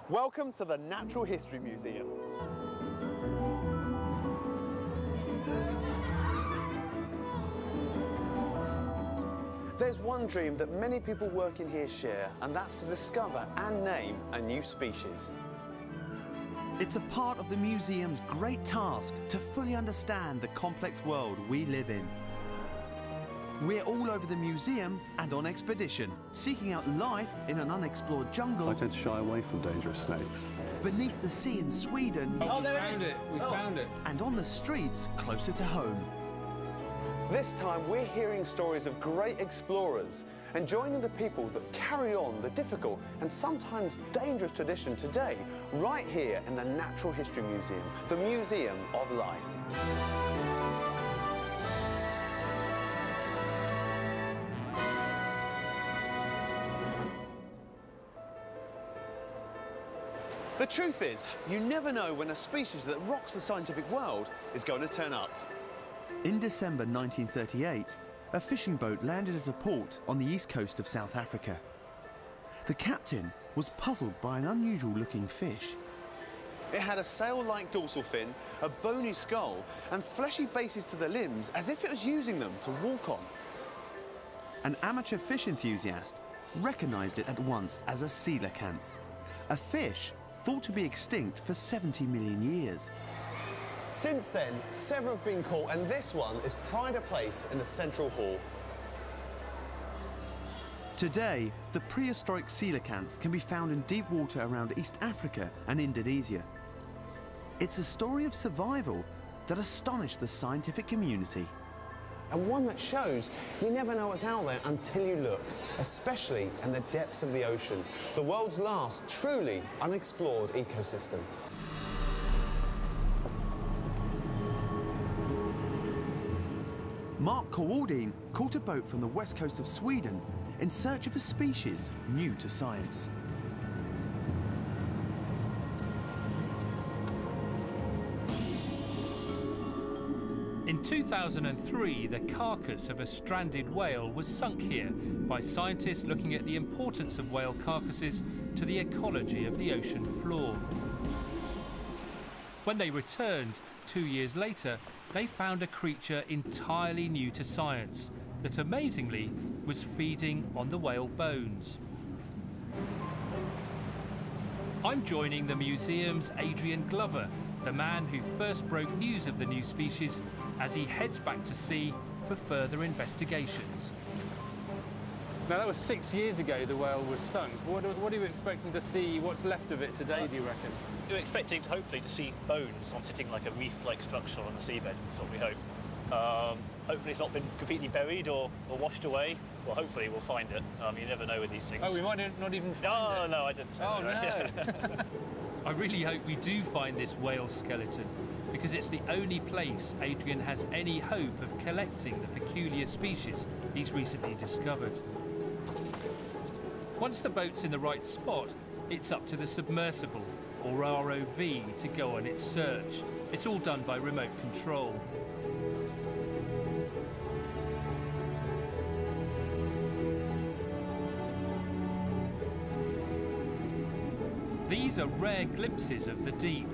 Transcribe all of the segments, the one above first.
Welcome to the Natural History Museum. There's one dream that many people working here share, and that's to discover and name a new species. It's a part of the museum's great task to fully understand the complex world we live in. We're all over the museum and on expedition, seeking out life in an unexplored jungle. I tend to shy away from dangerous snakes. Beneath the sea in Sweden. Oh, we found it! We found it! And on the streets closer to home. This time we're hearing stories of great explorers and joining the people that carry on the difficult and sometimes dangerous tradition today, right here in the Natural History Museum, the Museum of Life. The truth is, you never know when a species that rocks the scientific world is going to turn up. In December 1938, a fishing boat landed at a port on the east coast of South Africa. The captain was puzzled by an unusual-looking fish. It had a sail-like dorsal fin, a bony skull, and fleshy bases to the limbs, as if it was using them to walk on. An amateur fish enthusiast recognised it at once as a coelacanth, a fish thought to be extinct for 70 million years. Since then, several have been caught, and this one is pride of place in the Central Hall. Today, the prehistoric coelacanth can be found in deep water around East Africa and Indonesia. It's a story of survival that astonished the scientific community. And one that shows you never know what's out there until you look, especially in the depths of the ocean, the world's last truly unexplored ecosystem. Mark Kowaldin caught a boat from the west coast of Sweden in search of a species new to science. In 2003, the carcass of a stranded whale was sunk here by scientists looking at the importance of whale carcasses to the ecology of the ocean floor. When they returned 2 years later, they found a creature entirely new to science that amazingly was feeding on the whale bones. I'm joining the museum's Adrian Glover, the man who first broke news of the new species, as he heads back to sea for further investigations. Now that was 6 years ago the whale was sunk. What are you expecting to see? What's left of it today, do you reckon? We're expecting hopefully to see bones on sitting like a reef-like structure on the seabed, is what we hope. Hopefully it's not been completely buried or washed away. Well, hopefully we'll find it. You never know with these things. Oh, we might not even find it. No, I didn't say Oh, that. no. I really hope we do find this whale skeleton, because it's the only place Adrian has any hope of collecting the peculiar species he's recently discovered. Once the boat's in the right spot, it's up to the submersible, or ROV, to go on its search. It's all done by remote control. These are rare glimpses of the deep.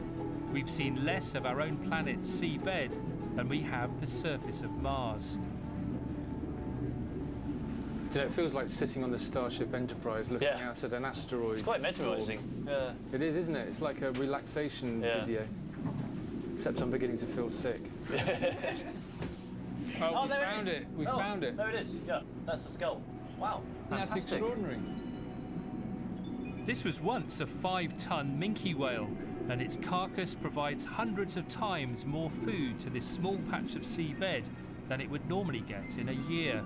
We've seen less of our own planet's seabed than we have the surface of Mars. You know, it feels like sitting on the Starship Enterprise looking out at an asteroid. It's quite mesmerising. Yeah. It is, isn't it? It's like a relaxation video. Except I'm beginning to feel sick. Oh, we found it. We found it. There it is. Yeah, that's the skull. Wow. That's extraordinary. This was once a 5-ton minke whale, and its carcass provides hundreds of times more food to this small patch of seabed than it would normally get in a year.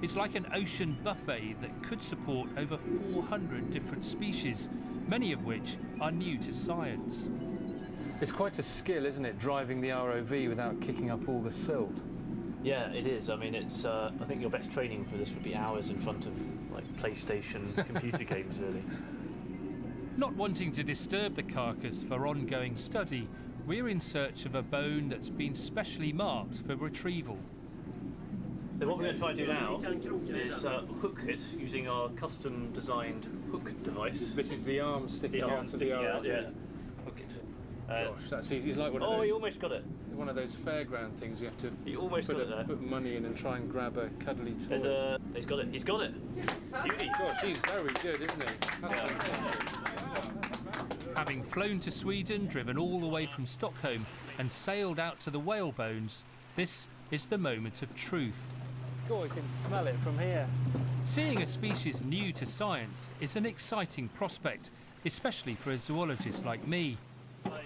It's like an ocean buffet that could support over 400 different species, many of which are new to science. It's quite a skill, isn't it, driving the ROV without kicking up all the silt? Yeah, it is. I mean, it's. I think your best training for this would be hours in front of like PlayStation computer games, really. Not wanting to disturb the carcass for ongoing study, we're in search of a bone that's been specially marked for retrieval. So what we're going to try and do now is hook it using our custom-designed hook device. This is the arm sticking out. Yeah. Hook it. Gosh, that's easy. It's like one of Oh, those, you almost got it. one of those fairground things you have to You almost got it there. put money in and try and grab a cuddly toy. He's got it. He's got it. Beauty. Gosh, he's very good, isn't he? That's fantastic. Having flown to Sweden, driven all the way from Stockholm, and sailed out to the whale bones, this is the moment of truth. God, you can smell it from here. Seeing a species new to science is an exciting prospect, especially for a zoologist like me.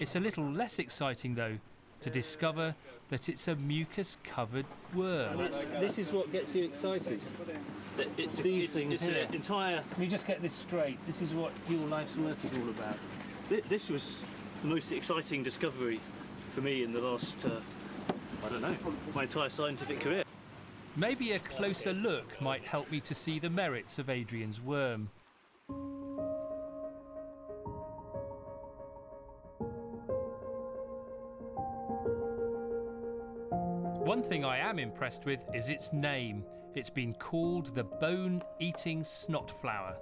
It's a little less exciting, though, to discover that it's a mucus-covered worm. This is what gets you excited. It's These things here. an entire. Let me just get this straight. This is what your life's work is all about. This was the most exciting discovery for me in the last, I don't know, my entire scientific career. Maybe a closer look might help me to see the merits of Adrian's worm. One thing I am impressed with is its name. It's been called the bone-eating snotflower.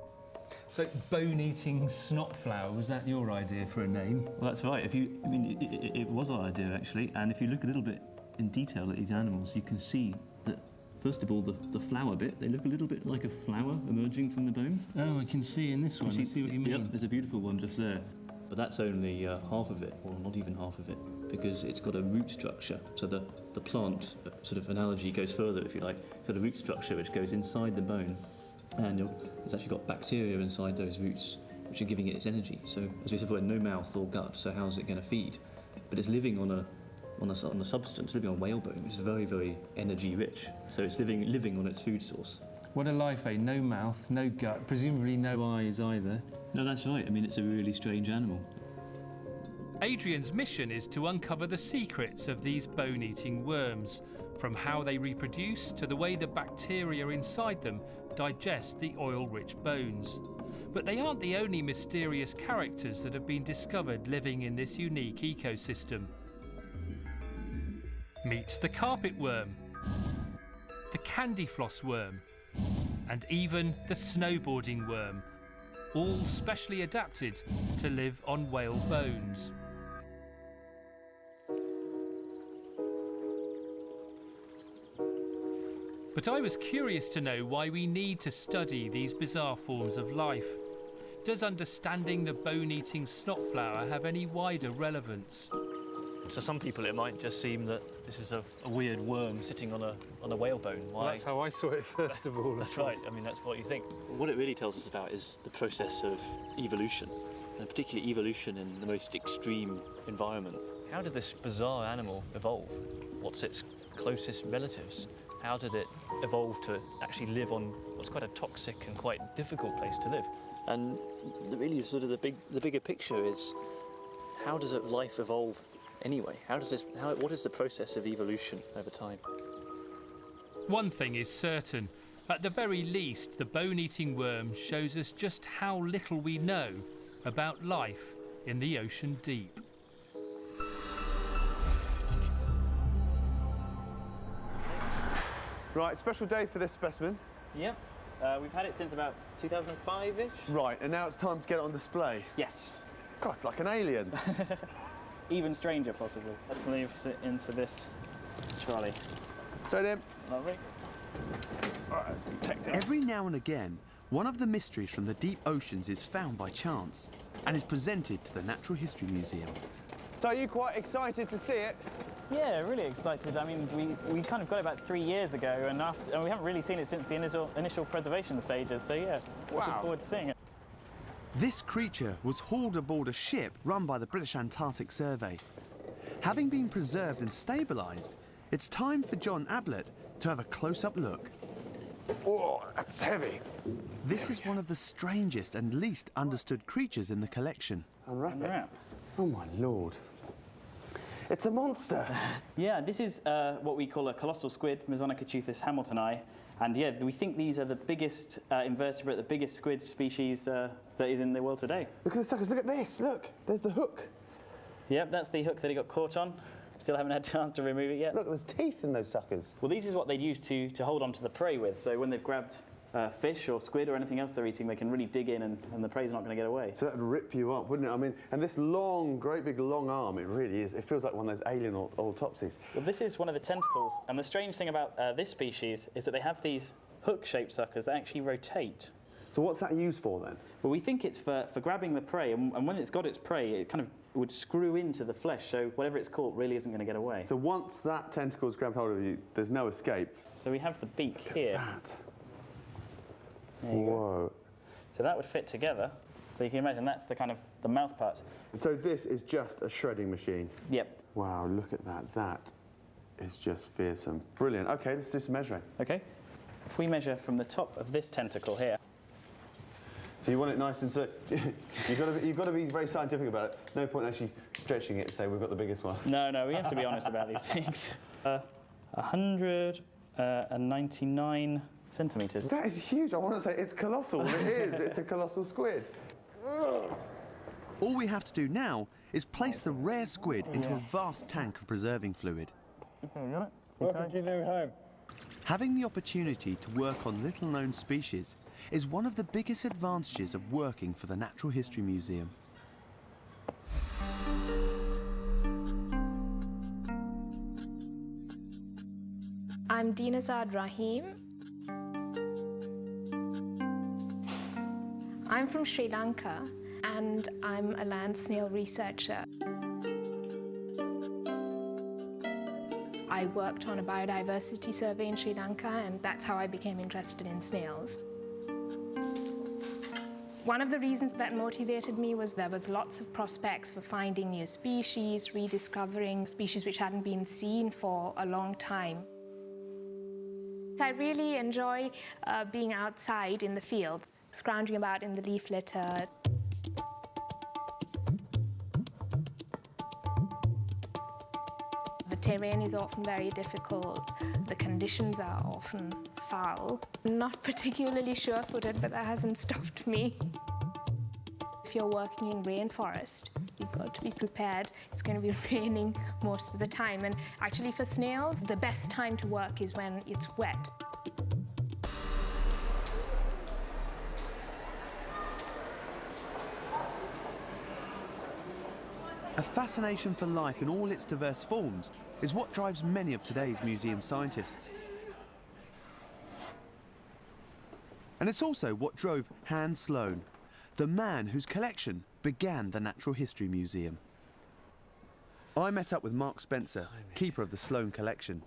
So, bone-eating snotflower, was that your idea for a name? Well, that's right. It was our idea actually, and if you look a little bit in detail at these animals, you can see that first of all the flower bit, they look a little bit like a flower emerging from the bone. Oh, I can see in this one. I see what you mean. Yep, there's a beautiful one just there, but that's only half of it, or not even half of it, because it's got a root structure. So the plant sort of analogy goes further, if you like. It's got a root structure which goes inside the bone, and it's actually got bacteria inside those roots which are giving it its energy. So as we said before, no mouth or gut, so how's it going to feed? But it's living on a substance, living on whalebone, which is very, very energy rich. So it's living on its food source. What a life, eh? No mouth, no gut, presumably no eyes either. No, that's right. I mean, it's a really strange animal. Adrian's mission is to uncover the secrets of these bone-eating worms, from how they reproduce to the way the bacteria inside them digest the oil-rich bones. But they aren't the only mysterious characters that have been discovered living in this unique ecosystem. Meet the carpet worm, the candy floss worm, and even the snowboarding worm, all specially adapted to live on whale bones. But I was curious to know why we need to study these bizarre forms of life. Does understanding the bone-eating snotflower have any wider relevance? To some people, it might just seem that this is a weird worm sitting on a whalebone. Why? Well, that's how I saw it first of all. That's right. I mean, that's what you think. What it really tells us about is the process of evolution, and particularly evolution in the most extreme environment. How did this bizarre animal evolve? What's its closest relatives? How did it evolve to actually live on what's quite a toxic and quite difficult place to live? And really, sort of the bigger picture is, how does life evolve anyway? What is the process of evolution over time? One thing is certain. At the very least, the bone-eating worm shows us just how little we know about life in the ocean deep. Right, special day for this specimen. Yep, we've had it since about 2005-ish. Right, and now it's time to get it on display. Yes. God, it's like an alien. Even stranger, possibly. Let's move it into this trolley. Straight in. Lovely. All right, let's protect it. Every now and again, one of the mysteries from the deep oceans is found by chance and is presented to the Natural History Museum. So are you quite excited to see it? Yeah, really excited. I mean, we kind of got it about 3 years ago, and we haven't really seen it since the initial preservation stages, so yeah, looking forward to seeing it. This creature was hauled aboard a ship run by the British Antarctic Survey. Having been preserved and stabilised, it's time for John Ablett to have a close-up look. Oh, that's heavy. This is one of the strangest and least understood creatures in the collection. Unwrap it. Unwrap. Oh my lord. It's a monster. Yeah, this is what we call a colossal squid, Mesonocochuthus hamiltoni. And yeah, we think these are the biggest invertebrate, the biggest squid species that is in the world today. Look at the suckers, look at this, look. There's the hook. Yep, that's the hook that he got caught on. Still haven't had a chance to remove it yet. Look, there's teeth in those suckers. Well, these is what they'd use to hold on to the prey with. So when they've grabbed fish or squid or anything else they're eating, they can really dig in and the prey's not going to get away. So that would rip you up, wouldn't it? I mean, and this long, great big long arm, it really is. It feels like one of those alien autopsies. Well, this is one of the tentacles, and the strange thing about this species is that they have these hook-shaped suckers that actually rotate. So what's that used for then? Well, we think it's for grabbing the prey, and when it's got its prey, it kind of would screw into the flesh, so whatever it's caught really isn't going to get away. So once that tentacle's grabbed hold of you, there's no escape. So we have the beak here. That. There you Whoa. go. So that would fit together. So you can imagine that's the kind of the mouth part. So this is just a shredding machine. Yep. Wow, look at that. That is just fearsome. Brilliant. Okay, let's do some measuring. Okay. If we measure from the top of this tentacle here. So you want it nice and so you've got to be very scientific about it. No point actually stretching it to say we've got the biggest one. No, we have to be honest about these things. 199 centimetres. That is huge. I want to say it's colossal. It is. It's a colossal squid. All we have to do now is place the rare squid into a vast tank of preserving fluid. Okay, got it? Welcome to your new home. Having the opportunity to work on little-known species is one of the biggest advantages of working for the Natural History Museum. I'm Dinazad Rahim. I'm from Sri Lanka and I'm a land snail researcher. I worked on a biodiversity survey in Sri Lanka and that's how I became interested in snails. One of the reasons that motivated me was there was lots of prospects for finding new species, rediscovering species which hadn't been seen for a long time. I really enjoy being outside in the field, scrounging about in the leaf litter. The terrain is often very difficult. The conditions are often foul. Not particularly sure-footed, but that hasn't stopped me. If you're working in rainforest, you've got to be prepared. It's going to be raining most of the time. And actually for snails, the best time to work is when it's wet. A fascination for life in all its diverse forms is what drives many of today's museum scientists. And it's also what drove Hans Sloane, the man whose collection began the Natural History Museum. I met up with Mark Spencer, keeper of the Sloane collection.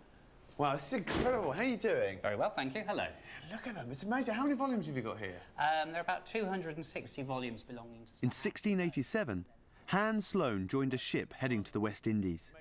Wow, this is incredible. How are you doing? Very well, thank you. Hello. Look at them. It's amazing. How many volumes have you got here? There are about 260 volumes belonging to... In 1687, Hans Sloane joined a ship heading to the West Indies.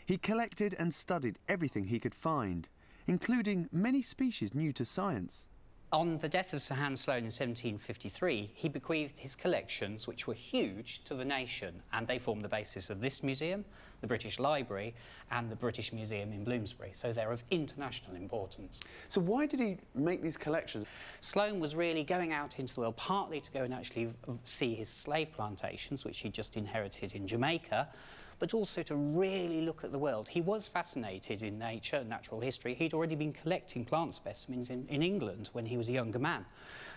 He collected and studied everything he could find, including many species new to science. On the death of Sir Hans Sloane in 1753, he bequeathed his collections, which were huge, to the nation, and they form the basis of this museum, the British Library, and the British Museum in Bloomsbury, so they're of international importance. So why did he make these collections? Sloane was really going out into the world, partly to go and actually see his slave plantations, which he'd just inherited in Jamaica, but also to really look at the world. He was fascinated in nature and natural history. He'd already been collecting plant specimens in England when he was a younger man.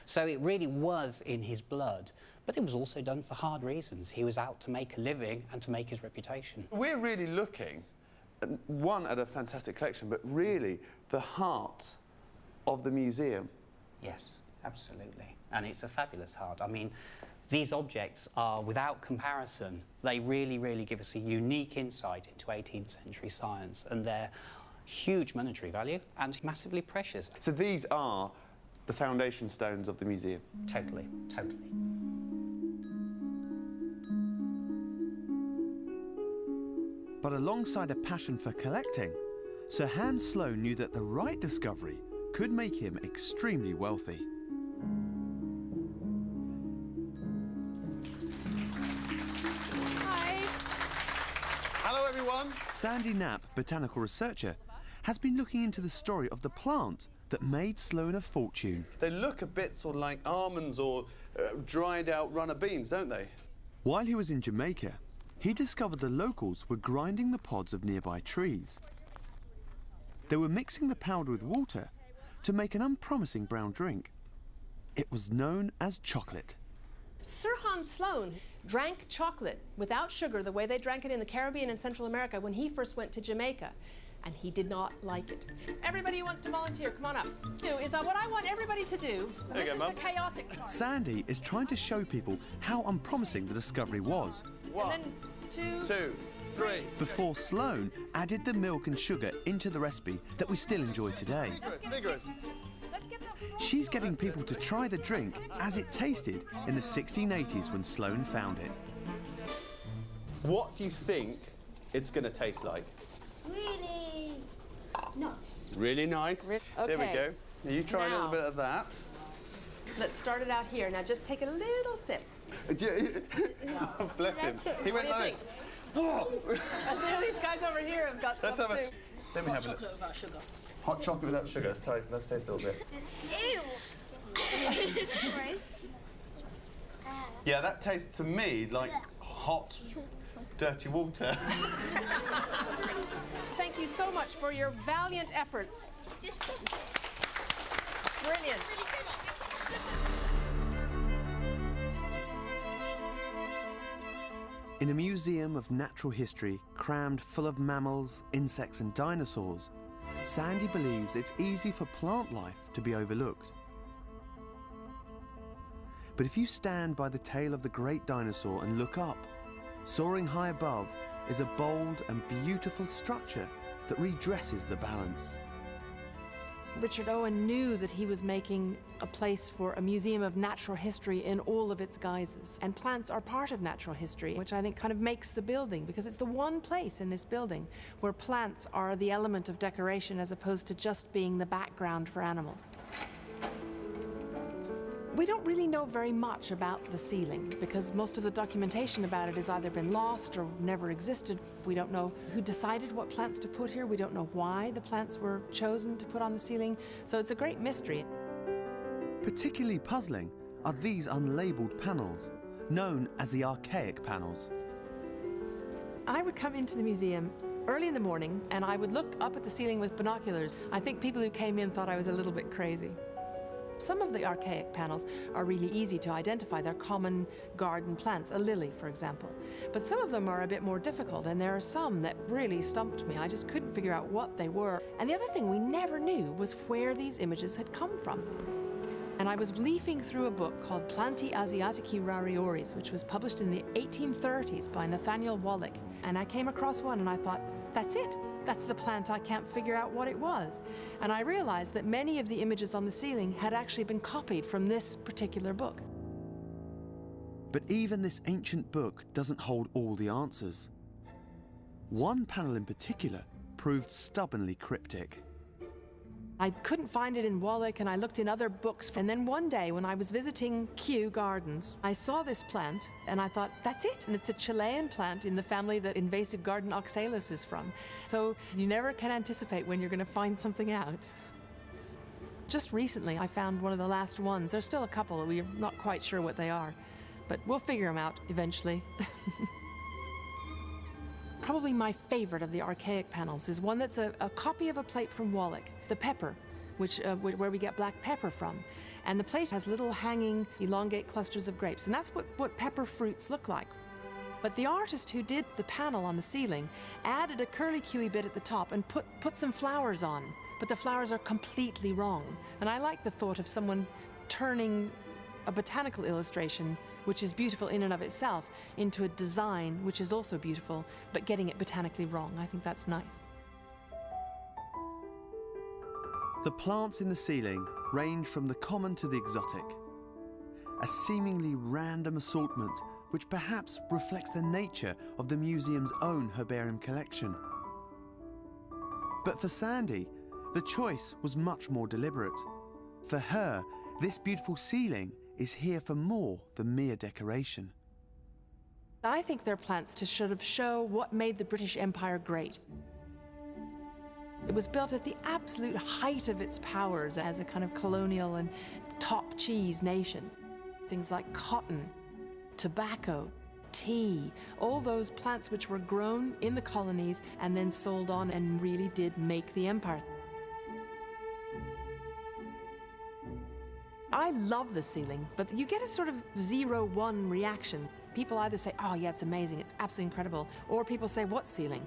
So it really was in his blood. But it was also done for hard reasons. He was out to make a living and to make his reputation. We're really looking, one, at a fantastic collection, but really the heart of the museum. Yes, absolutely. And it's a fabulous heart. I mean, these objects are, without comparison, they really, really give us a unique insight into 18th century science, and they're huge monetary value and massively precious. So these are the foundation stones of the museum? Totally, totally. But alongside a passion for collecting, Sir Hans Sloane knew that the right discovery could make him extremely wealthy. Hello, everyone. Sandy Knapp, botanical researcher, has been looking into the story of the plant that made Sloane a fortune. They look a bit sort of like almonds or dried out runner beans, don't they? While he was in Jamaica, he discovered the locals were grinding the pods of nearby trees. They were mixing the powder with water to make an unpromising brown drink. It was known as chocolate. Sir Hans Sloane drank chocolate without sugar the way they drank it in the Caribbean and Central America when he first went to Jamaica, and he did not like it. Everybody who wants to volunteer, come on up. Is what I want everybody to do. This is the chaotic part. Sandy is trying to show people how unpromising the discovery was. And then two, three. Before Sloane added the milk and sugar into the recipe that we still enjoy today. She's getting people to try the drink as it tasted in the 1680s when Sloane found it. What do you think it's going to taste like? Really nice. Really nice. There we Okay. go. Now you try a little Now. bit of that. Let's start it out here. Now just take a little sip. Oh, bless him. He went What do you like this. Oh. And then these guys over here have got Let's some have too. Let me have a look. Without sugar. Hot chocolate without sugar. Let's taste a little bit. Ew. Yeah, that tastes to me like hot, dirty water. Thank you so much for your valiant efforts. Brilliant. In a museum of natural history crammed full of mammals, insects and dinosaurs, Sandy believes it's easy for plant life to be overlooked. But if you stand by the tail of the great dinosaur and look up, soaring high above is a bold and beautiful structure that redresses the balance. Richard Owen knew that he was making a place for a museum of natural history in all of its guises. And plants are part of natural history, which I think kind of makes the building, because it's the one place in this building where plants are the element of decoration as opposed to just being the background for animals. We don't really know very much about the ceiling because most of the documentation about it has either been lost or never existed. We don't know who decided what plants to put here. We don't know why the plants were chosen to put on the ceiling. So it's a great mystery. Particularly puzzling are these unlabeled panels, known as the archaic panels. I would come into the museum early in the morning and I would look up at the ceiling with binoculars. I think people who came in thought I was a little bit crazy. Some of the archaic panels are really easy to identify. They're common garden plants, a lily, for example. But some of them are a bit more difficult, and there are some that really stumped me. I just couldn't figure out what they were. And the other thing we never knew was where these images had come from. And I was leafing through a book called Plantae Asiatici Rarioris, which was published in the 1830s by Nathaniel Wallach. And I came across one and I thought, that's it. That's the plant. I can't figure out what it was. And I realized that many of the images on the ceiling had actually been copied from this particular book. But even this ancient book doesn't hold all the answers. One panel in particular proved stubbornly cryptic. I couldn't find it in Wallach, and I looked in other books. And then one day when I was visiting Kew Gardens, I saw this plant and I thought, that's it. And it's a Chilean plant in the family that invasive garden oxalis is from. So you never can anticipate when you're going to find something out. Just recently, I found one of the last ones. There's still a couple. We're not quite sure what they are, but we'll figure them out eventually. Probably my favorite of the archaic panels is one that's a copy of a plate from Wallach, the pepper, where we get black pepper from. And the plate has little hanging, elongate clusters of grapes, and that's what pepper fruits look like. But the artist who did the panel on the ceiling added a curly-cuey bit at the top and put some flowers on, but the flowers are completely wrong. And I like the thought of someone turning a botanical illustration, which is beautiful in and of itself, into a design which is also beautiful, but getting it botanically wrong. I think that's nice. The plants in the ceiling range from the common to the exotic, a seemingly random assortment which perhaps reflects the nature of the museum's own herbarium collection. But for Sandy, the choice was much more deliberate. For her, this beautiful ceiling is here for more than mere decoration. I think they're plants to sort of show what made the British Empire great. It was built at the absolute height of its powers as a kind of colonial and top cheese nation. Things like cotton, tobacco, tea, all those plants which were grown in the colonies and then sold on and really did make the empire. I love the ceiling, but you get a sort of 0-1 reaction. People either say, oh yeah, it's amazing, it's absolutely incredible, or people say, what ceiling?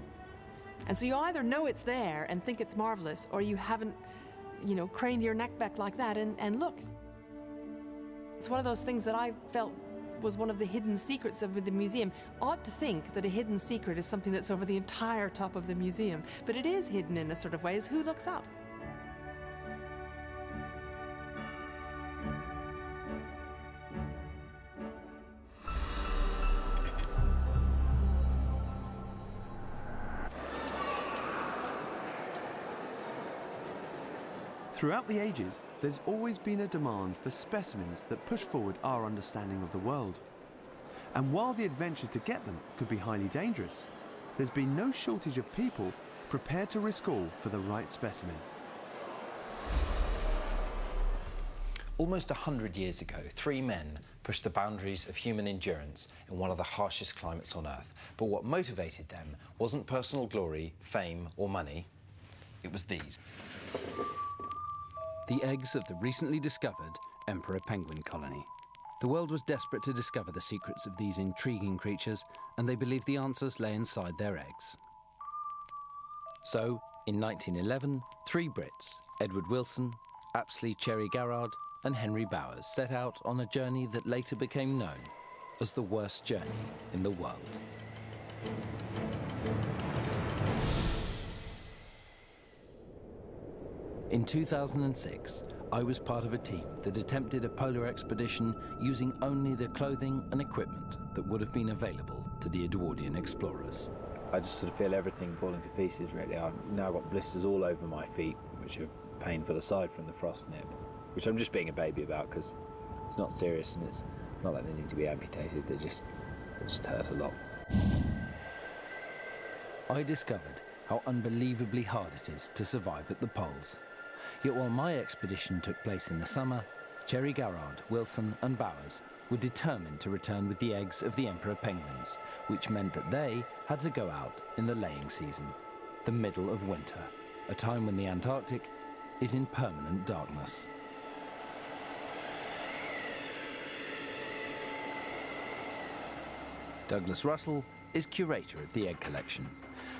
And so you either know it's there and think it's marvelous, or you haven't, you know, craned your neck back like that and looked. It's one of those things that I felt was one of the hidden secrets of the museum. Odd to think that a hidden secret is something that's over the entire top of the museum, but it is hidden in a sort of way, is who looks up? Throughout the ages, there's always been a demand for specimens that push forward our understanding of the world. And while the adventure to get them could be highly dangerous, there's been no shortage of people prepared to risk all for the right specimen. Almost 100 years ago, 3 men pushed the boundaries of human endurance in one of the harshest climates on Earth. But what motivated them wasn't personal glory, fame, or money. It was these. The eggs of the recently discovered emperor penguin colony. The world was desperate to discover the secrets of these intriguing creatures, and they believed the answers lay inside their eggs. So, in 1911, 3 Brits, Edward Wilson, Apsley Cherry Garrard, and Henry Bowers, set out on a journey that later became known as the worst journey in the world. In 2006, I was part of a team that attempted a polar expedition using only the clothing and equipment that would have been available to the Edwardian explorers. I just sort of feel everything falling to pieces, really. I've now got blisters all over my feet, which are painful aside from the frost nip, which I'm just being a baby about because it's not serious and it's not like they need to be amputated, they just hurt a lot. I discovered how unbelievably hard it is to survive at the poles. Yet while my expedition took place in the summer, Cherry Garrard, Wilson and Bowers were determined to return with the eggs of the emperor penguins, which meant that they had to go out in the laying season, the middle of winter, a time when the Antarctic is in permanent darkness. Douglas Russell is curator of the egg collection,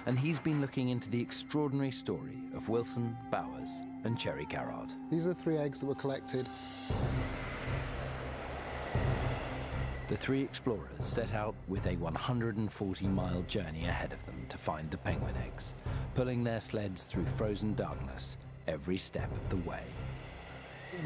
and he's been looking into the extraordinary story of Wilson, Bowers and Cherry Garrard. These are the 3 eggs that were collected. The 3 explorers set out with a 140-mile journey ahead of them to find the penguin eggs, pulling their sleds through frozen darkness every step of the way.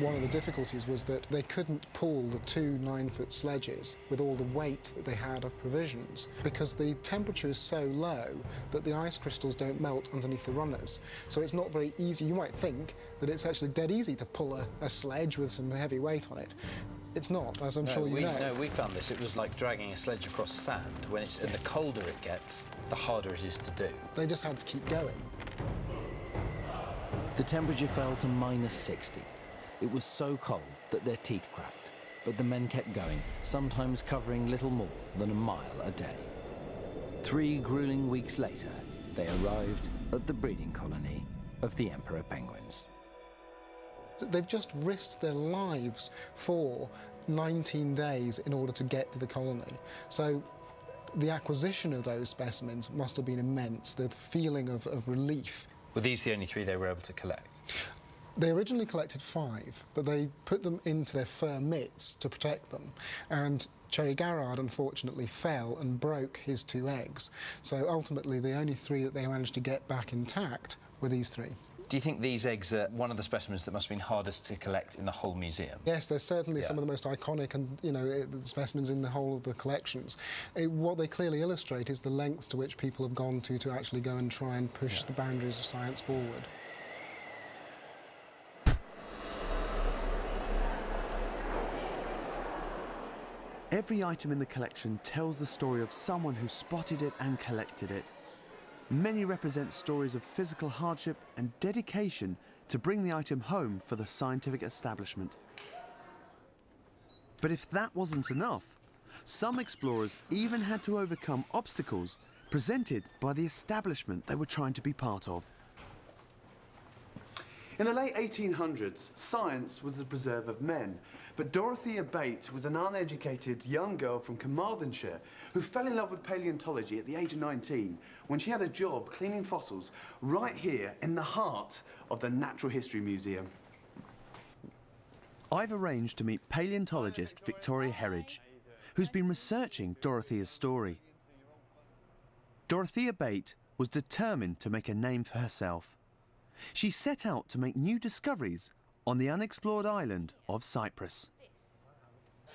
One of the difficulties was that they couldn't pull the 2 9-foot sledges with all the weight that they had of provisions because the temperature is so low that the ice crystals don't melt underneath the runners. So it's not very easy. You might think that it's actually dead easy to pull a sledge with some heavy weight on it. It's not, as I'm sure you know. No, we found this. It was like dragging a sledge across sand. When it's, and the colder it gets, the harder it is to do. They just had to keep going. The temperature fell to -60. It was so cold that their teeth cracked, but the men kept going, sometimes covering little more than a mile a day. 3 grueling weeks later, they arrived at the breeding colony of the emperor penguins. They've just risked their lives for 19 days in order to get to the colony. So the acquisition of those specimens must have been immense, the feeling of relief. Were these the only 3 they were able to collect? They originally collected 5, but they put them into their fur mitts to protect them. And Cherry Garrard, unfortunately, fell and broke his 2 eggs. So ultimately, the only 3 that they managed to get back intact were these 3. Do you think these eggs are one of the specimens that must have been hardest to collect in the whole museum? Yes, they're certainly some of the most iconic and, specimens in the whole of the collections. What they clearly illustrate is the lengths to which people have gone to actually go and try and push the boundaries of science forward. Every item in the collection tells the story of someone who spotted it and collected it. Many represent stories of physical hardship and dedication to bring the item home for the scientific establishment. But if that wasn't enough, Some explorers even had to overcome obstacles presented by the establishment they were trying to be part of. In the late 1800s, science was the preserve of men, but Dorothea Bate was an uneducated young girl from Carmarthenshire who fell in love with paleontology at the age of 19 when she had a job cleaning fossils right here in the heart of the Natural History Museum. I've arranged to meet paleontologist Victoria Herridge, who's been researching Dorothea's story. Dorothea Bate was determined to make a name for herself. She set out to make new discoveries on the unexplored island of Cyprus.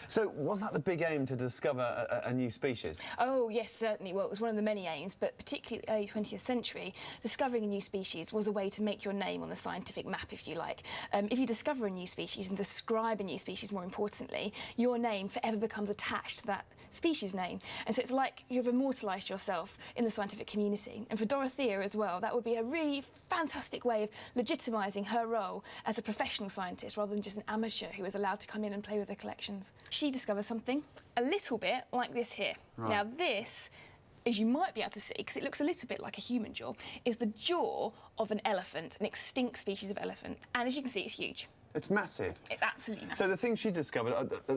So was that the big aim, to discover a new species? Oh, yes, certainly. Well, it was one of the many aims, but particularly in the early 20th century, discovering a new species was a way to make your name on the scientific map, if you like. If you discover a new species and describe a new species, more importantly, your name forever becomes attached to that species name. And so it's like you've immortalised yourself in the scientific community. And for Dorothea as well, that would be a really fantastic way of legitimising her role as a professional scientist rather than just an amateur who was allowed to come in and play with her collections. She discovers something a little bit like this here. Right. Now this, as you might be able to see, because it looks a little bit like a human jaw, is the jaw of an elephant, an extinct species of elephant. And as you can see, it's huge. It's massive. It's absolutely massive. So the things she discovered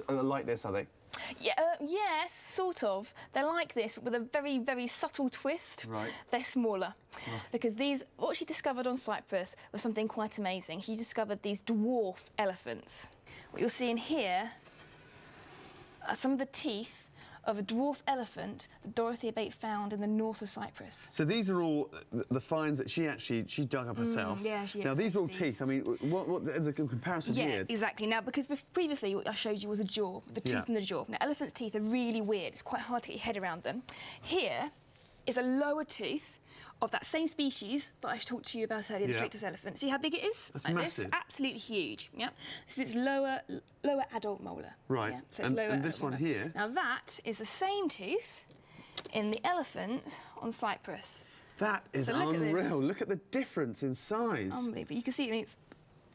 are like this, are they? Yeah, yes, sort of. They're like this, but with a very, very subtle twist. Right. They're smaller. Right. Because what she discovered on Cyprus was something quite amazing. She discovered these dwarf elephants. What you're seeing here are some of the teeth of a dwarf elephant that Dorothea Bate found in the north of Cyprus. So these are all the finds that she dug up herself. Yeah, she Now these are all these. teeth. I mean, what is a comparison here? Yeah, exactly. Now, because previously what I showed you was a jaw, the tooth in the jaw. Now, elephants' teeth are really weird. It's quite hard to get your head around them. Here is a lower tooth of that same species that I talked to you about earlier, the Strictus elephant. See how big it is? That's like massive. This? Absolutely huge. Yeah. This is its lower adult molar. Right. Yeah? So it's lower and this adult one molar. here. Now that is the same tooth in the elephant on Cyprus. That is unreal. Look at the difference in size. Unbelievable. You can see, I mean, it's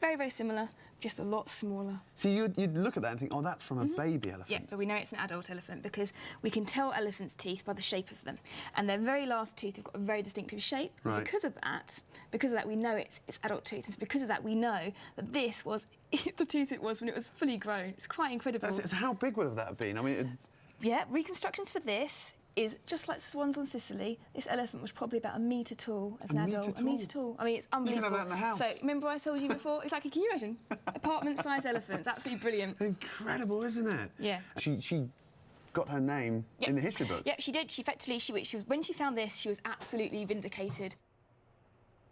very, very similar, just a lot smaller. So you'd look at that and think, oh, that's from a baby elephant. Yeah, but we know it's an adult elephant because we can tell elephants' teeth by the shape of them. And their very last tooth have got a very distinctive shape. Right. And because of that, we know it's adult tooth. And because of that, we know that this was the tooth it was when it was fully grown. It's quite incredible. So how big would that have been? I mean, yeah, reconstructions for this is just like the ones on Sicily. This elephant was probably about a metre tall as an adult. A metre tall. I mean, it's unbelievable. You can have that in the house. So, remember I told you before? Exactly, can you imagine? Apartment-sized elephants, absolutely brilliant. Incredible, isn't it? Yeah. She got her name in the history book. Yeah, she did. She effectively, when she found this, she was absolutely vindicated.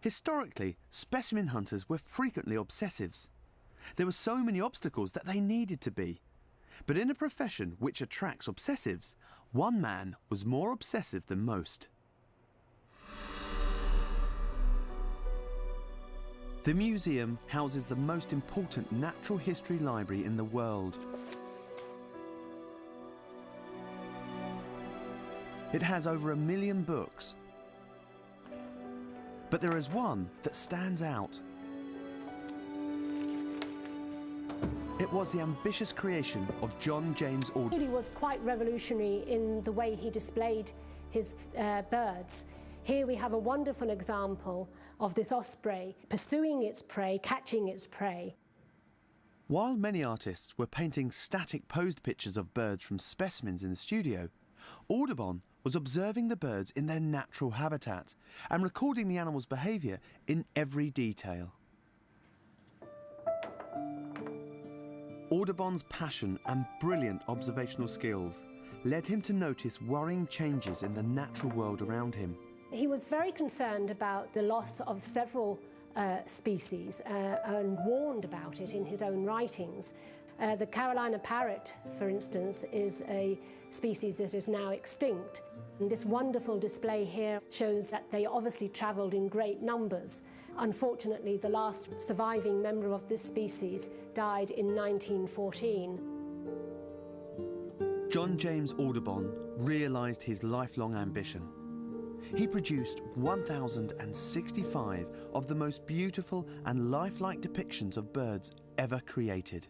Historically, specimen hunters were frequently obsessives. There were so many obstacles that they needed to be. But in a profession which attracts obsessives, one man was more obsessive than most. The museum houses the most important natural history library in the world. It has over 1 million books. But there is one that stands out. It was the ambitious creation of John James Alderton. He was quite revolutionary in the way he displayed his birds. Here we have a wonderful example of this osprey pursuing its prey, catching its prey. While many artists were painting static posed pictures of birds from specimens in the studio, Audubon was observing the birds in their natural habitat and recording the animals' behaviour in every detail. Audubon's passion and brilliant observational skills led him to notice worrying changes in the natural world around him. He was very concerned about the loss of several species and warned about it in his own writings. The Carolina parrot, for instance, is a species that is now extinct. And this wonderful display here shows that they obviously travelled in great numbers. Unfortunately, the last surviving member of this species died in 1914. John James Audubon realised his lifelong ambition. He produced 1,065 of the most beautiful and lifelike depictions of birds ever created.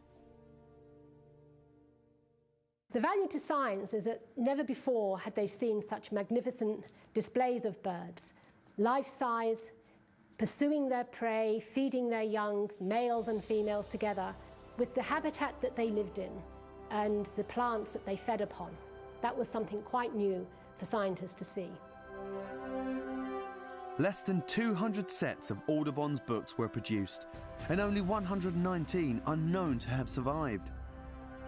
The value to science is that never before had they seen such magnificent displays of birds, life-size, pursuing their prey, feeding their young, males and females together, with the habitat that they lived in and the plants that they fed upon. That was something quite new for scientists to see. Less than 200 sets of Audubon's books were produced, and only 119 are known to have survived.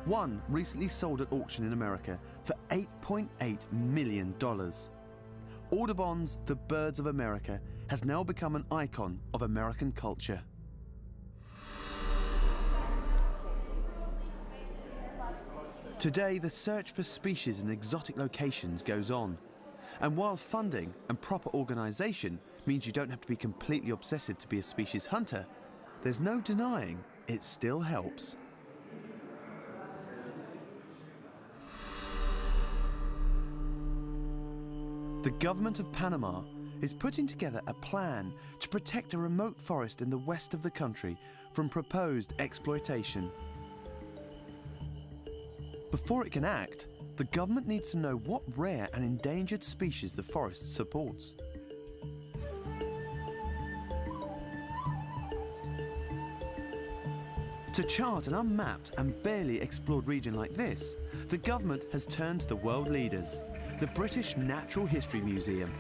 One recently sold at auction in America for $8.8 million. Audubon's The Birds of America has now become an icon of American culture. Today, the search for species in exotic locations goes on. And while funding and proper organisation means you don't have to be completely obsessive to be a species hunter, there's no denying it still helps. The government of Panama is putting together a plan to protect a remote forest in the west of the country from proposed exploitation. Before it can act, the government needs to know what rare and endangered species the forest supports. To chart an unmapped and barely explored region like this, the government has turned to the world leaders, the British Natural History Museum.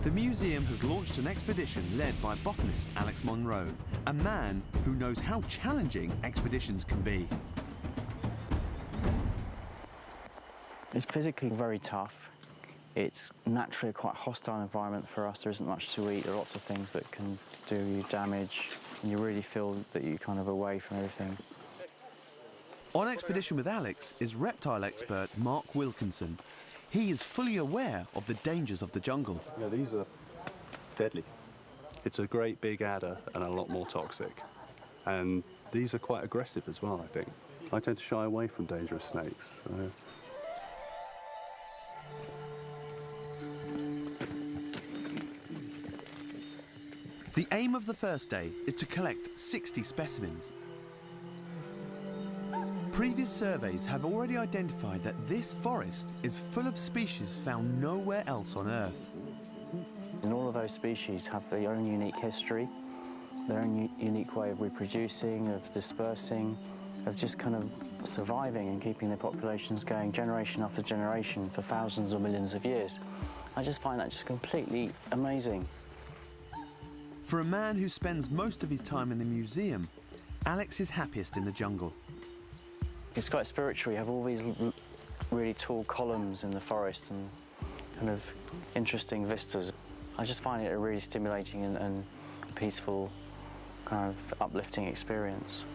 The museum has launched an expedition led by botanist Alex Monroe, a man who knows how challenging expeditions can be. It's physically very tough. It's naturally a quite hostile environment for us. There isn't much to eat. There are lots of things that can do you damage, and you really feel that you're kind of away from everything. On expedition with Alex is reptile expert Mark Wilkinson. He is fully aware of the dangers of the jungle. Yeah, these are deadly. It's a great big adder and a lot more toxic. And these are quite aggressive as well, I think. I tend to shy away from dangerous snakes. The aim of the first day is to collect 60 specimens. Previous surveys have already identified that this forest is full of species found nowhere else on Earth. And all of those species have their own unique history, their own unique way of reproducing, of dispersing, of just kind of surviving and keeping their populations going generation after generation for thousands or millions of years. I just find that just completely amazing. For a man who spends most of his time in the museum, Alex is happiest in the jungle. It's quite spiritual. You have all these really tall columns in the forest and kind of interesting vistas. I just find it a really stimulating and peaceful, kind of uplifting experience.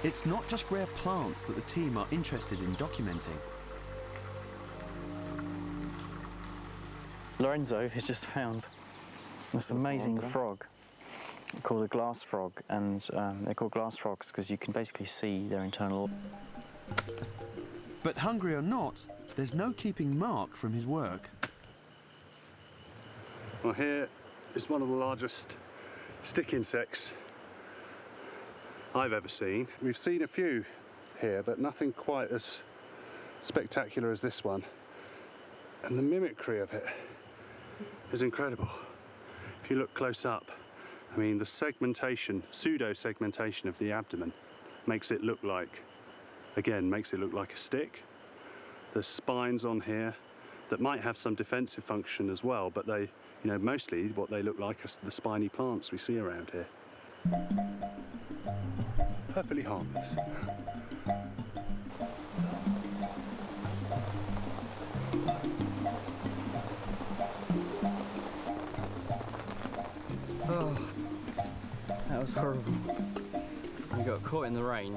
It's not just rare plants that the team are interested in documenting. Lorenzo has just found this amazing frog called a glass frog, and they're called glass frogs because you can basically see their internal. But hungry or not, there's no keeping Mark from his work. Well, here is one of the largest stick insects I've ever seen. We've seen a few here, but nothing quite as spectacular as this one. And the mimicry of it is incredible. If you look close up, I mean, the segmentation, pseudo-segmentation of the abdomen makes it look like, again, makes it look like a stick. There's spines on here that might have some defensive function as well, but they, you know, mostly what they look like are the spiny plants we see around here. Perfectly harmless. Oh, that was horrible. We got caught in the rain,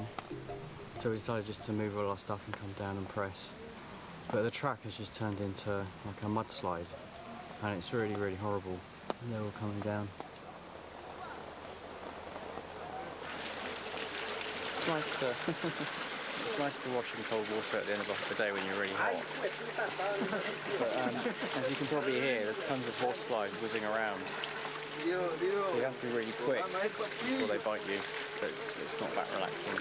so we decided just to move all our stuff and come down and press. But the track has just turned into like a mudslide, and it's really, really horrible. And they're all coming down. It's nice to It's nice to wash in cold water at the end of the day when you're really hot. But as you can probably hear, there's tons of horseflies whizzing around. So you have to be really quick before they bite you, so it's not that relaxing.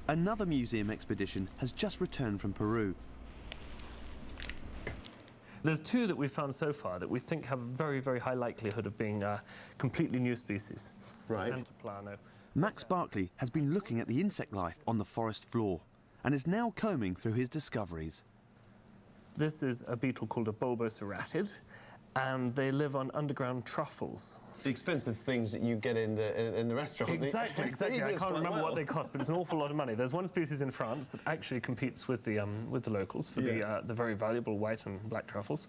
Another museum expedition has just returned from Peru. There's two that we've found so far that we think have a very, very high likelihood of being completely new species. Right. Antiplano. Max Barkley has been looking at the insect life on the forest floor and is now combing through his discoveries. This is a beetle called a bulboceratid, and they live on underground truffles. The expensive things that you get in the restaurant. Exactly, exactly. I can't remember what they cost, but it's an awful lot of money. There's one species in France that actually competes with the locals for the very valuable white and black truffles.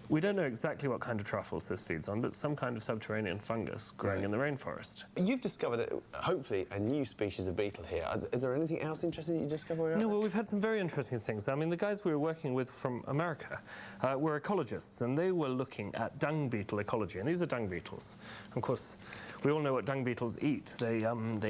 We don't know exactly what kind of truffles this feeds on, but some kind of subterranean fungus growing in the rainforest. You've discovered, hopefully, a new species of beetle here. Is there anything else interesting that you discovered? No, well, we've had some very interesting things. I mean, the guys we were working with from America were ecologists, and they were looking at dung beetle ecology, and these are dung beetles. Of course, we all know what dung beetles eat. They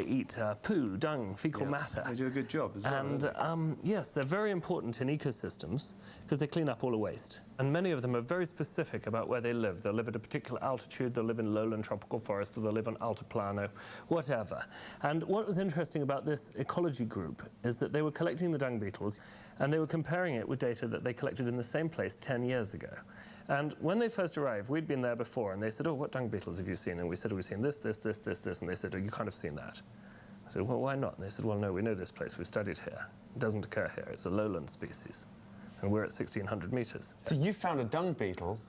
eat poo, dung, fecal matter. They do a good job as well. And yes, they're very important in ecosystems because they clean up all the waste. And many of them are very specific about where they live. They'll live at a particular altitude, they'll live in lowland tropical forest, or they'll live on altiplano, whatever. And what was interesting about this ecology group is that they were collecting the dung beetles and they were comparing it with data that they collected in the same place 10 years ago. And when they first arrived, we'd been there before, and they said, oh, what dung beetles have you seen? And we said, oh, we've seen this, this, this, this, this. And they said, oh, you can't have seen that. I said, well, why not? And they said, well, no, we know this place. We studied here. It doesn't occur here. It's a lowland species. And we're at 1,600 meters. So you found a dung beetle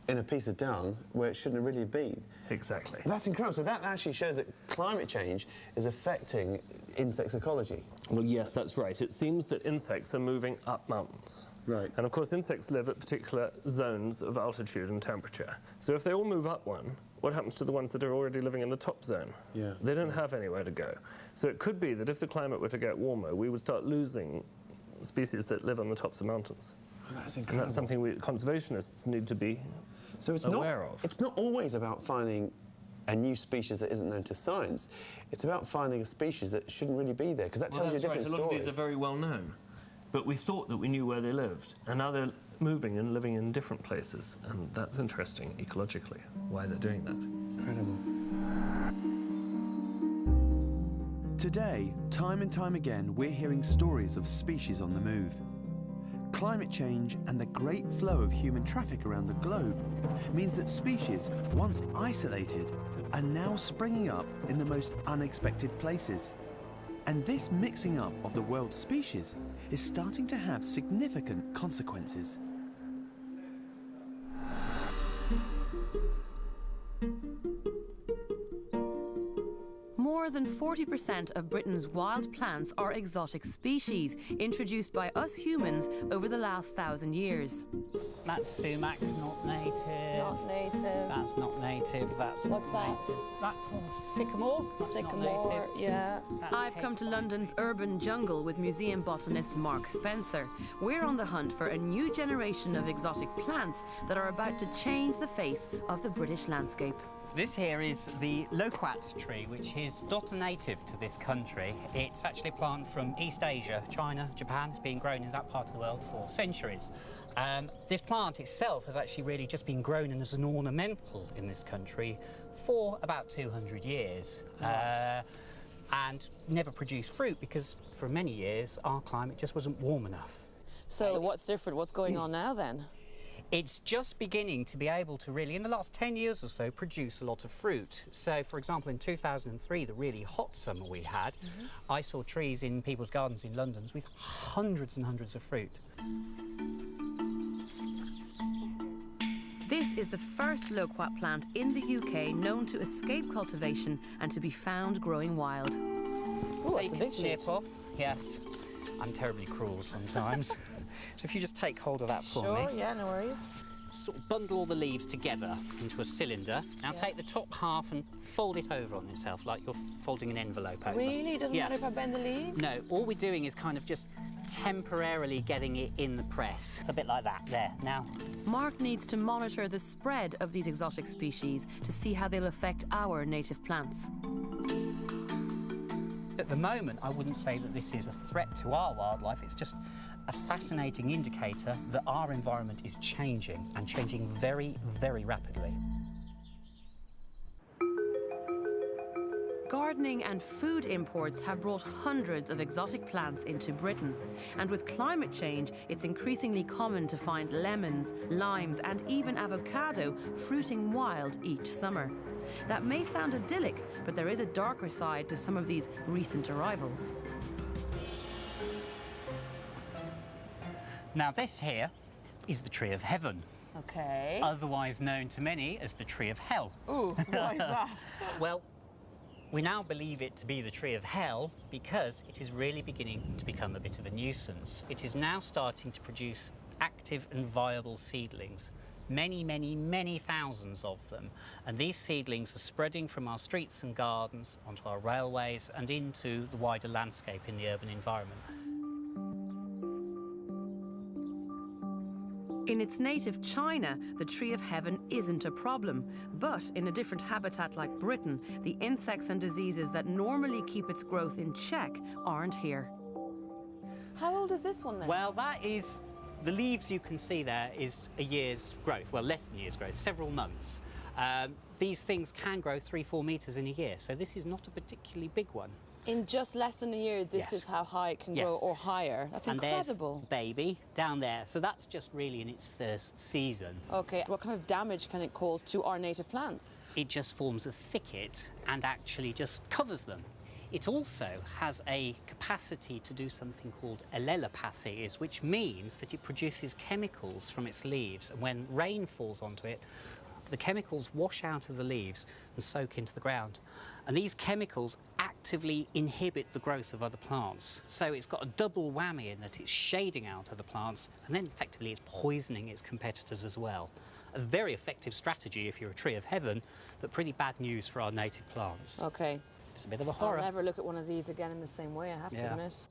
in a piece of dung where it shouldn't have really been. Exactly. That's incredible. So that actually shows that climate change is affecting insects' ecology. Well, yes, that's right. It seems that insects are moving up mountains. Right. And of course, insects live at particular zones of altitude and temperature. So if they all move up one, what happens to the ones that are already living in the top zone? Yeah. They don't have anywhere to go. So it could be that if the climate were to get warmer, we would start losing species that live on the tops of mountains. Oh, that's incredible. And that's something we conservationists need to be aware of. It's not always about finding a new species that isn't known to science. It's about finding a species that shouldn't really be there, because that tells you a different story. A lot of these are very well known. But we thought that we knew where they lived, and now they're moving and living in different places, and that's interesting ecologically, why they're doing that. Incredible. Today, time and time again, we're hearing stories of species on the move. Climate change and the great flow of human traffic around the globe means that species, once isolated, are now springing up in the most unexpected places. And this mixing up of the world's species is starting to have significant consequences. More than 40% of Britain's wild plants are exotic species, introduced by us humans over the last 1,000 years. That's sumac, not native. Not native. That's not native. That's What's not that? native. That's sycamore. That's Sycamore, not native. yeah. That's I've come to London's urban jungle with museum botanist Mark Spencer. We're on the hunt for a new generation of exotic plants that are about to change the face of the British landscape. This here is the loquat tree, which is not a native to this country. It's actually a plant from East Asia, China, Japan. It's been grown in that part of the world for centuries. This plant itself has actually really just been grown as an ornamental in this country for about 200 years. Nice. And never produced fruit because for many years our climate just wasn't warm enough. So what's different? What's going on now then? It's just beginning to be able to really, in the last 10 years or so, produce a lot of fruit. So, for example, in 2003, the really hot summer we had, I saw trees in people's gardens in London with hundreds and hundreds of fruit. This is the first loquat plant in the UK known to escape cultivation and to be found growing wild. Ooh, take a snip off. Yes. I'm terribly cruel sometimes. So if you just take hold of that for me. Sure, yeah, no worries. sort of bundle all the leaves together into a cylinder. Now take the top half and fold it over on itself like you're folding an envelope over. Really? It doesn't matter if I bend the leaves? No, all we're doing is kind of just temporarily getting it in the press. It's a bit like that, there, now. Mark needs to monitor the spread of these exotic species to see how they'll affect our native plants. At the moment, I wouldn't say that this is a threat to our wildlife. It's just a fascinating indicator that our environment is changing, and changing very, very rapidly. Gardening and food imports have brought hundreds of exotic plants into Britain. And with climate change, it's increasingly common to find lemons, limes, and even avocado fruiting wild each summer. That may sound idyllic, but there is a darker side to some of these recent arrivals. Now, this here is the Tree of Heaven. Okay. Otherwise known to many as the Tree of Hell. Ooh, why is that? Well, we now believe it to be the Tree of Hell because it is really beginning to become a bit of a nuisance. It is now starting to produce active and viable seedlings. Many, many, many thousands of them. And these seedlings are spreading from our streets and gardens onto our railways and into the wider landscape in the urban environment. In its native China, the Tree of Heaven isn't a problem. But in a different habitat like Britain, the insects and diseases that normally keep its growth in check aren't here. How old is this one then? Well, that is, the leaves you can see there is a year's growth. Well, less than a year's growth, several months. These things can grow 3-4 metres in a year, so this is not a particularly big one. In just less than a year, this is how high it can grow, or higher. That's incredible. There's baby down there, so that's just really in its first season. Okay, what kind of damage can it cause to our native plants? It just forms a thicket and actually just covers them. It also has a capacity to do something called allelopathy, which means that it produces chemicals from its leaves, and when rain falls onto it, the chemicals wash out of the leaves and soak into the ground. And these chemicals actively inhibit the growth of other plants. So it's got a double whammy in that it's shading out other plants, and then effectively it's poisoning its competitors as well. A very effective strategy if you're a Tree of Heaven, but pretty bad news for our native plants. Okay. It's a bit of a horror. I'll never look at one of these again in the same way, I have to admit.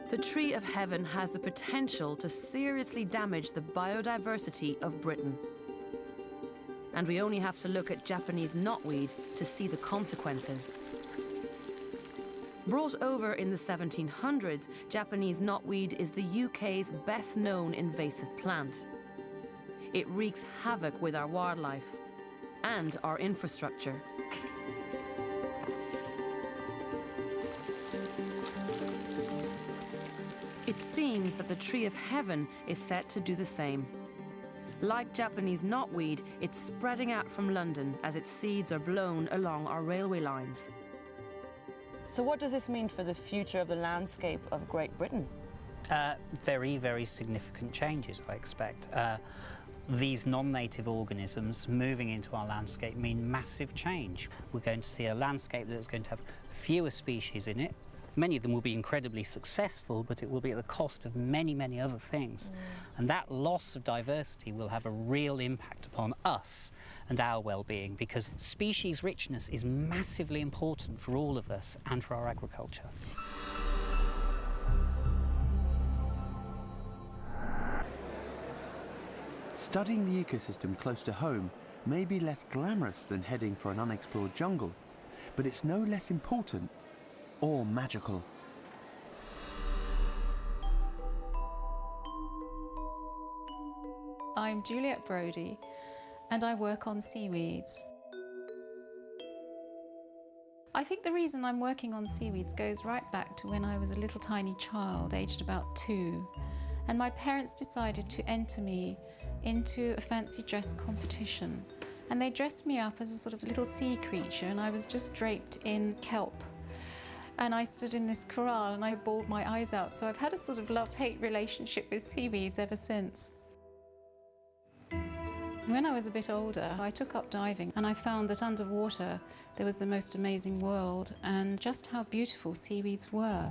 The Tree of Heaven has the potential to seriously damage the biodiversity of Britain. And we only have to look at Japanese knotweed to see the consequences. Brought over in the 1700s, Japanese knotweed is the UK's best-known invasive plant. It wreaks havoc with our wildlife and our infrastructure. It seems that the Tree of Heaven is set to do the same. Like Japanese knotweed, it's spreading out from London as its seeds are blown along our railway lines. So what does this mean for the future of the landscape of Great Britain? Very, very significant changes, I expect. These non-native organisms moving into our landscape mean massive change. We're going to see a landscape that's going to have fewer species in it. Many of them will be incredibly successful, but it will be at the cost of many, many other things. And that loss of diversity will have a real impact upon us and our well-being, because species richness is massively important for all of us and for our agriculture. Studying the ecosystem close to home may be less glamorous than heading for an unexplored jungle, but it's no less important or magical. I'm Juliet Brodie, and I work on seaweeds. I think the reason I'm working on seaweeds goes right back to when I was a little tiny child, aged about 2, and my parents decided to enter me into a fancy dress competition. And they dressed me up as a sort of little sea creature, and I was just draped in kelp. And I stood in this corral and I bawled my eyes out. So I've had a sort of love-hate relationship with seaweeds ever since. When I was a bit older, I took up diving, and I found that underwater there was the most amazing world and just how beautiful seaweeds were.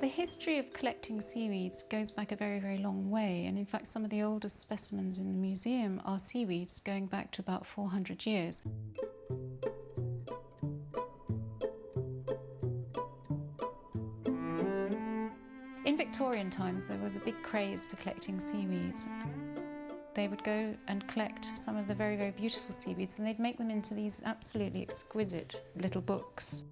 The history of collecting seaweeds goes back a very, very long way, and in fact some of the oldest specimens in the museum are seaweeds going back to about 400 years. In Victorian times there was a big craze for collecting seaweeds. They would go and collect some of the very, very beautiful seaweeds, and they'd make them into these absolutely exquisite little books.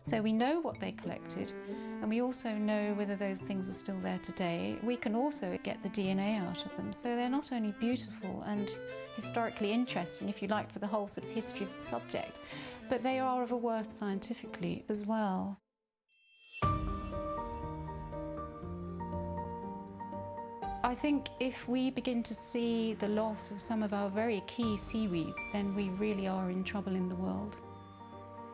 So we know what they collected, and we also know whether those things are still there today. We can also get the DNA out of them, so they're not only beautiful and historically interesting, if you like, for the whole sort of history of the subject, but they are of a worth scientifically as well. I think if we begin to see the loss of some of our very key seaweeds, then we really are in trouble in the world.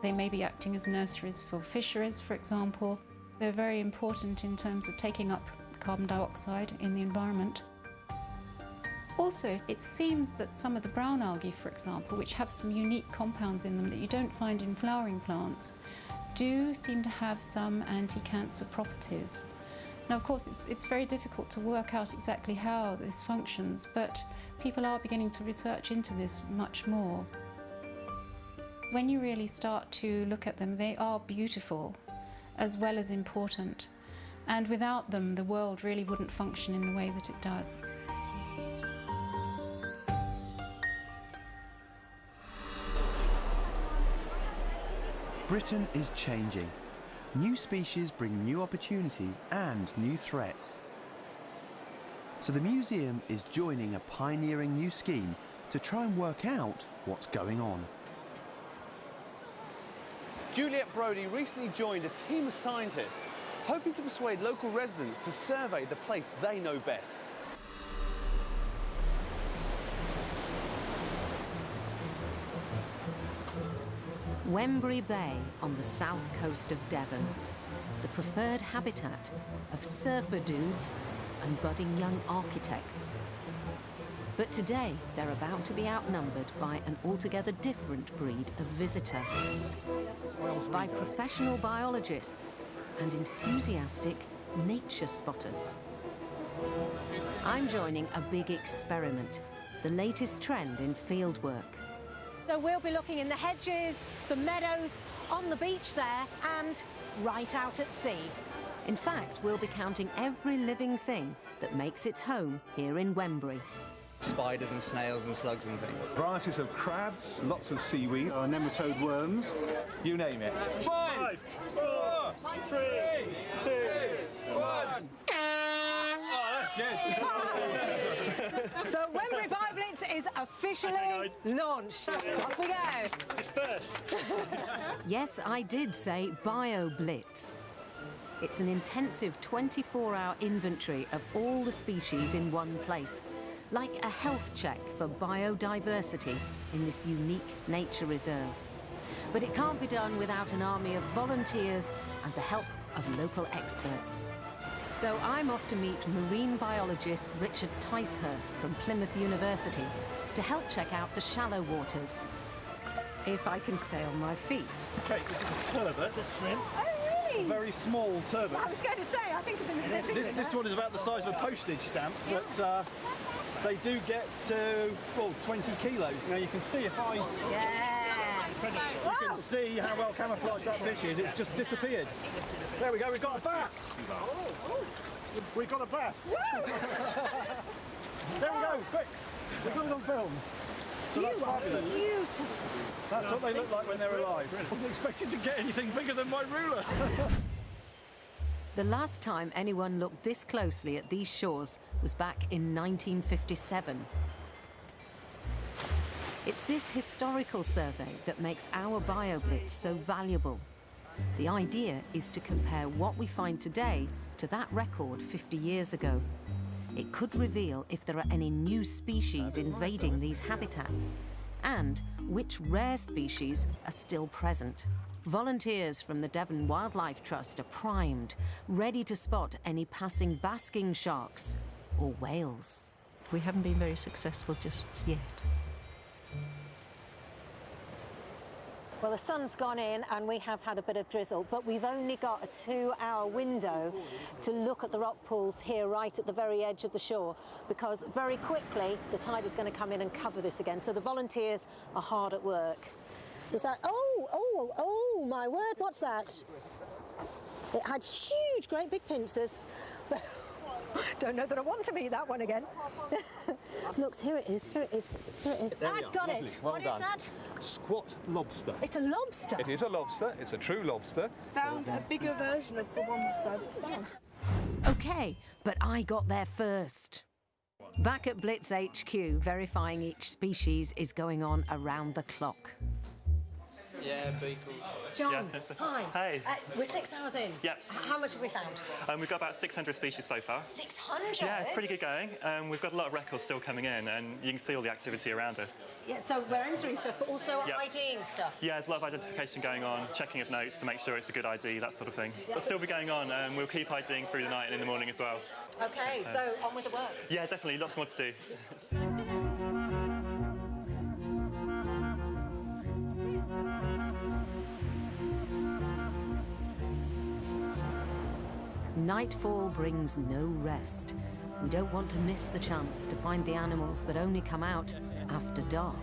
They may be acting as nurseries for fisheries, for example. They're very important in terms of taking up carbon dioxide in the environment. Also, it seems that some of the brown algae, for example, which have some unique compounds in them that you don't find in flowering plants, do seem to have some anti-cancer properties. Now, of course, it's very difficult to work out exactly how this functions, but people are beginning to research into this much more. When you really start to look at them, they are beautiful as well as important, and without them the world really wouldn't function in the way that it does. Britain is changing. New species bring new opportunities and new threats. So the museum is joining a pioneering new scheme to try and work out what's going on. Juliet Brodie recently joined a team of scientists hoping to persuade local residents to survey the place they know best. Wembury Bay on the south coast of Devon, the preferred habitat of surfer dudes and budding young architects. But today, they're about to be outnumbered by an altogether different breed of visitor. By professional biologists and enthusiastic nature spotters. I'm joining a big experiment, the latest trend in fieldwork. So we'll be looking in the hedges, the meadows, on the beach there, and right out at sea. In fact, we'll be counting every living thing that makes its home here in Wembury. Spiders and snails and slugs and things. Varieties of crabs, lots of seaweed, nematode worms, you name it. 5, 4, 3, 2, 1. Oh, that's good. The Wembury BioBlitz is officially launched. Off we go. Disperse. Yes, I did say BioBlitz. It's an intensive 24-hour inventory of all the species in one place, like a health check for biodiversity in this unique nature reserve. But it can't be done without an army of volunteers and the help of local experts. So I'm off to meet marine biologist Richard Ticehurst from Plymouth University to help check out the shallow waters, if I can stay on my feet. Okay, this is a turbot, a shrimp. Oh, really? A very small turbot. I was going to say, I think of them as a bit bigger. This one is about the size of a postage stamp, but they do get to, well, 20 kilos. Now you can see if I... You can see how well camouflaged that fish is. It's just disappeared. There we go, we've got a bass. We've got a bass. There we go, quick. We've got it on film. So that's fabulous. Beautiful. That's what they look like when they're alive. I wasn't expecting to get anything bigger than my ruler. The last time anyone looked this closely at these shores was back in 1957. It's this historical survey that makes our BioBlitz so valuable. The idea is to compare what we find today to that record 50 years ago. It could reveal if there are any new species invading these habitats and which rare species are still present. Volunteers from the Devon Wildlife Trust are primed, ready to spot any passing basking sharks or whales. We haven't been very successful just yet. Well, the sun's gone in and we have had a bit of drizzle, but we've only got a 2-hour window to look at the rock pools here right at the very edge of the shore, because very quickly the tide is going to come in and cover this again. So the volunteers are hard at work. Was that? Oh, my word, what's that? It had huge, great big pincers. Don't know that I want to meet that one again. Look, here it is, here it is, here it is. I got it. Well What done. is that? Squat lobster. It's a lobster. It is a lobster. It's a true lobster. Found a bigger version of the one that I just found. OK, but I got there first. Back at Blitz HQ, verifying each species is going on around the clock. Yeah, beetles. John, Yeah. hi. Hey. We're 6 hours in. Yeah. How much have we found? We've got about 600 species so far. 600? Yeah, it's pretty good going. We've got a lot of records still coming in, and you can see all the activity around us. Yeah, so we're entering stuff, but also Yeah. IDing stuff. Yeah, there's a lot of identification going on, checking of notes to make sure it's a good ID, that sort of thing. Yeah. But still be going on, and we'll keep IDing through the night and in the morning as well. OK, so on with the work. Yeah, definitely, lots more to do. Nightfall brings no rest. We don't want to miss the chance to find the animals that only come out after dark.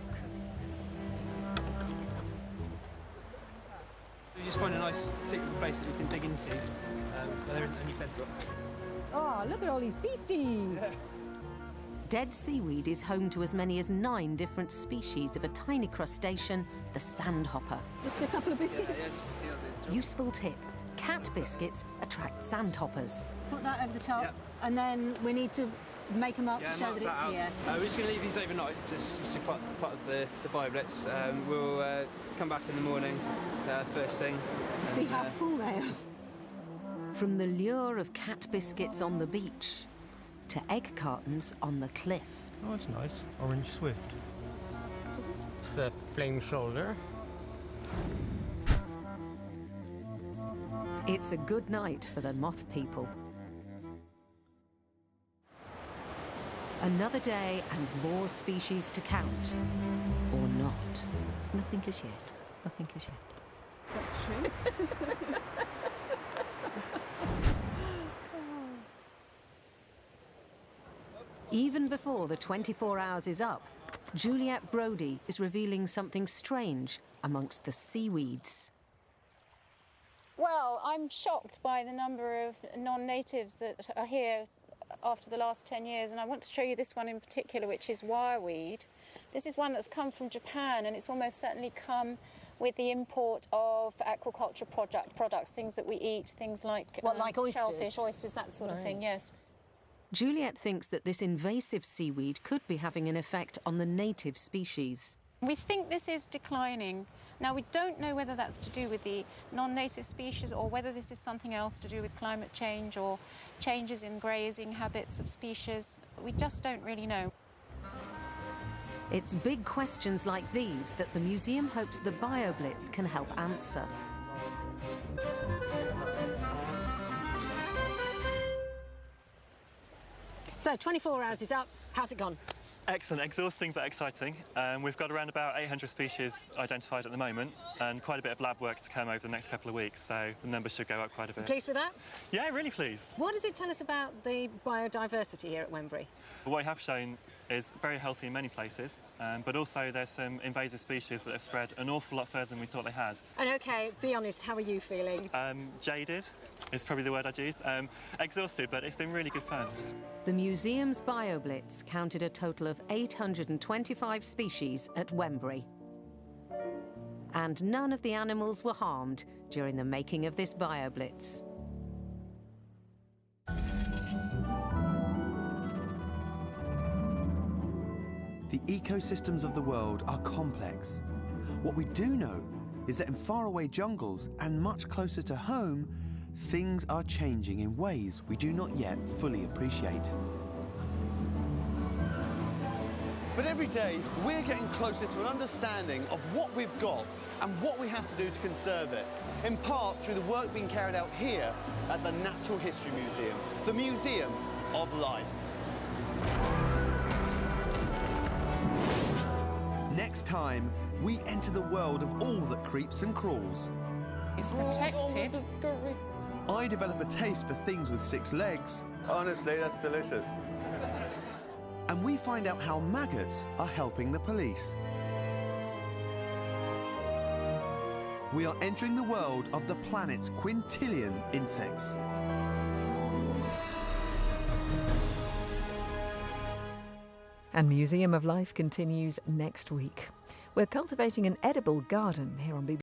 We just find a nice secret place that we can dig into. Where there isn't any bedrock. Oh, look at all these beasties. Dead seaweed is home to as many as 9 different species of a tiny crustacean, the sandhopper. Just a couple of biscuits. Useful tip. Cat biscuits attract sandhoppers. Put that over the top, and then we need to make them up to show mark that it's out. here. We're just going to leave these overnight, just part of the bioblitz. We'll come back in the morning, first thing. See how full they are. From the lure of cat biscuits on the beach to egg cartons on the cliff. Oh, it's nice. Orange swift. It's a flame shoulder. It's a good night for the moth people. Another day and more species to count. Or not. Nothing as yet. Nothing as yet. That's true. Even before the 24 hours is up, Juliet Brodie is revealing something strange amongst the seaweeds. Well, I'm shocked by the number of non-natives that are here after the last 10 years, and I want to show you this one in particular, which is wireweed. This is one that's come from Japan, and it's almost certainly come with the import of aquaculture products, things that we eat, things like, like oysters? Shellfish, oysters, that sort of thing, yes. Juliet thinks that this invasive seaweed could be having an effect on the native species. We think this is declining. Now, we don't know whether that's to do with the non-native species or whether this is something else to do with climate change or changes in grazing habits of species. We just don't really know. It's big questions like these that the museum hopes the BioBlitz can help answer. So 24 hours is up. How's it gone? Excellent, exhausting but exciting. We've got around about 800 species identified at the moment and quite a bit of lab work to come over the next couple of weeks, so the numbers should go up quite a bit. Pleased with that? Yeah, really pleased. What does it tell us about the biodiversity here at Wembury? What we have shown is very healthy in many places, but also there's some invasive species that have spread an awful lot further than we thought they had. And OK, be honest, how are you feeling? Jaded is probably the word I'd use. Exhausted, but it's been really good fun. The museum's BioBlitz counted a total of 825 species at Wembury. And none of the animals were harmed during the making of this BioBlitz. The ecosystems of the world are complex. What we do know is that in faraway jungles and much closer to home, things are changing in ways we do not yet fully appreciate. But every day, we're getting closer to an understanding of what we've got and what we have to do to conserve it, in part through the work being carried out here at the Natural History Museum, the Museum of Life. Next time, we enter the world of all that creeps and crawls. It's protected. I develop a taste for things with 6 legs. Honestly, that's delicious. And we find out how maggots are helping the police. We are entering the world of the planet's quintillion insects. And Museum of Life continues next week. We're cultivating an edible garden here on BBC